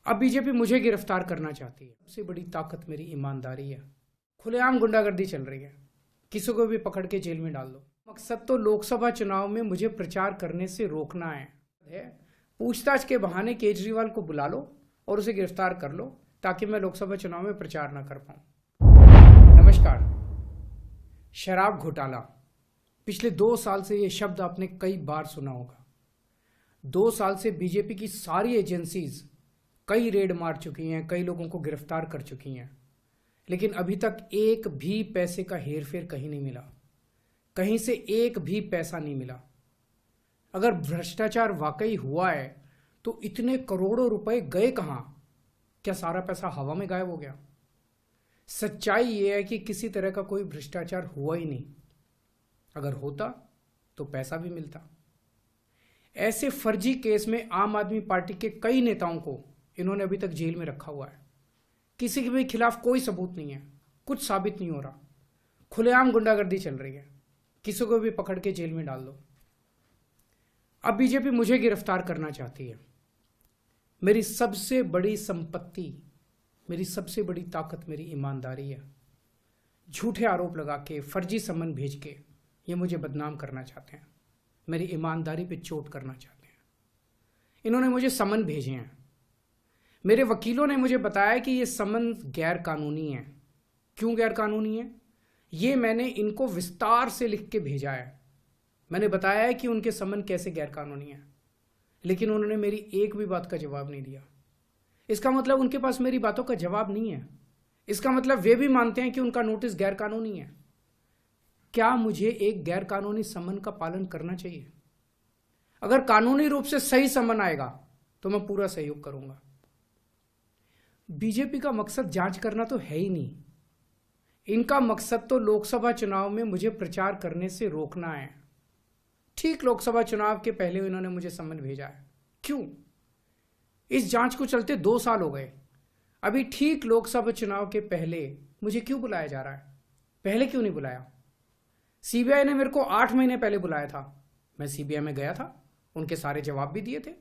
अब बीजेपी मुझे गिरफ्तार करना चाहती है। सबसे बड़ी ताकत मेरी ईमानदारी है। खुलेआम गुंडागर्दी चल रही है, किसी को भी पकड़ के जेल में डाल दो। मकसद तो लोकसभा चुनाव में मुझे प्रचार करने से रोकना है। पूछताछ के बहाने केजरीवाल को बुला लो और उसे गिरफ्तार कर लो ताकि मैं लोकसभा चुनाव में प्रचार ना कर पाऊं। नमस्कार। शराब घोटाला, पिछले 2 साल से यह शब्द आपने कई बार सुना होगा। 2 साल से बीजेपी की सारी एजेंसीज कई रेड मार चुकी हैं, कई लोगों को गिरफ्तार कर चुकी हैं, लेकिन अभी तक एक भी पैसे का हेरफेर कहीं नहीं मिला। कहीं से एक भी पैसा नहीं मिला। अगर भ्रष्टाचार वाकई हुआ है तो इतने करोड़ों रुपए गए कहां? क्या सारा पैसा हवा में गायब हो गया? सच्चाई यह है कि किसी तरह का कोई भ्रष्टाचार हुआ ही नहीं। अगर होता तो पैसा भी मिलता। ऐसे फर्जी केस में आम आदमी पार्टी के कई नेताओं को इन्होंने अभी तक जेल में रखा हुआ है। किसी के भी खिलाफ कोई सबूत नहीं है, कुछ साबित नहीं हो रहा। खुलेआम गुंडागर्दी चल रही है, किसी को भी पकड़ के जेल में डाल दो। अब बीजेपी मुझे गिरफ्तार करना चाहती है। मेरी सबसे बड़ी संपत्ति, मेरी सबसे बड़ी ताकत मेरी ईमानदारी है। झूठे आरोप लगा के, फर्जी समन भेज के ये मुझे बदनाम करना चाहते हैं, मेरी ईमानदारी पे चोट करना चाहते हैं। इन्होंने मुझे समन भेजे हैं। मेरे वकीलों ने मुझे बताया कि ये समन गैर कानूनी है। क्यों गैर कानूनी है? ये मैंने इनको विस्तार से लिख के भेजा है। मैंने बताया है कि उनके समन कैसे गैर कानूनी है, लेकिन उन्होंने मेरी एक भी बात का जवाब नहीं दिया। इसका मतलब उनके पास मेरी बातों का जवाब नहीं है। इसका मतलब वे भी मानते हैं कि उनका नोटिस गैर कानूनी है। क्या मुझे एक गैर कानूनी समन का पालन करना चाहिए? अगर कानूनी रूप से सही समन आएगा तो मैं पूरा सहयोग करूंगा। बीजेपी का मकसद जांच करना तो है ही नहीं। इनका मकसद तो लोकसभा चुनाव में मुझे प्रचार करने से रोकना है। ठीक लोकसभा चुनाव के पहले इन्होंने मुझे समन भेजा है। क्यों? इस जांच को चलते 2 साल हो गए। अभी ठीक लोकसभा चुनाव के पहले मुझे क्यों बुलाया जा रहा है? पहले क्यों नहीं बुलाया? सीबीआई ने मेरे को 8 महीने पहले बुलाया था। मैं सीबीआई में गया था, उनके सारे जवाब भी दिए थे।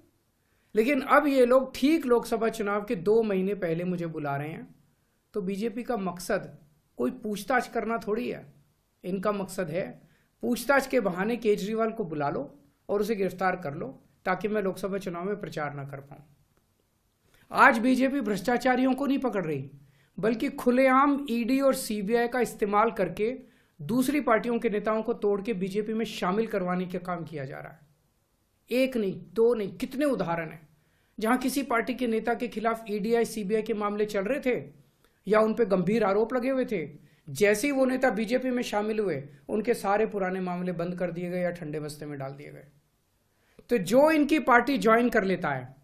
लेकिन अब ये लोग ठीक लोकसभा चुनाव के 2 महीने पहले मुझे बुला रहे हैं। तो बीजेपी का मकसद कोई पूछताछ करना थोड़ी है। इनका मकसद है पूछताछ के बहाने केजरीवाल को बुला लो और उसे गिरफ्तार कर लो ताकि मैं लोकसभा चुनाव में प्रचार ना कर पाऊं। आज बीजेपी भ्रष्टाचारियों को नहीं पकड़ रही, बल्कि खुलेआम ईडी और सीबीआई का इस्तेमाल करके दूसरी पार्टियों के नेताओं को तोड़ के बीजेपी में शामिल करवाने का काम किया जा रहा है। 1 नहीं, 2 नहीं, कितने उदाहरण हैं जहां किसी पार्टी के नेता के खिलाफ ईडी सीबीआई के मामले चल रहे थे या उन पे गंभीर आरोप लगे हुए थे। जैसे ही वो नेता बीजेपी में शामिल हुए, उनके सारे पुराने मामले बंद कर दिए गए या ठंडे बस्ते में डाल दिए गए। तो जो इनकी पार्टी ज्वाइन कर लेता है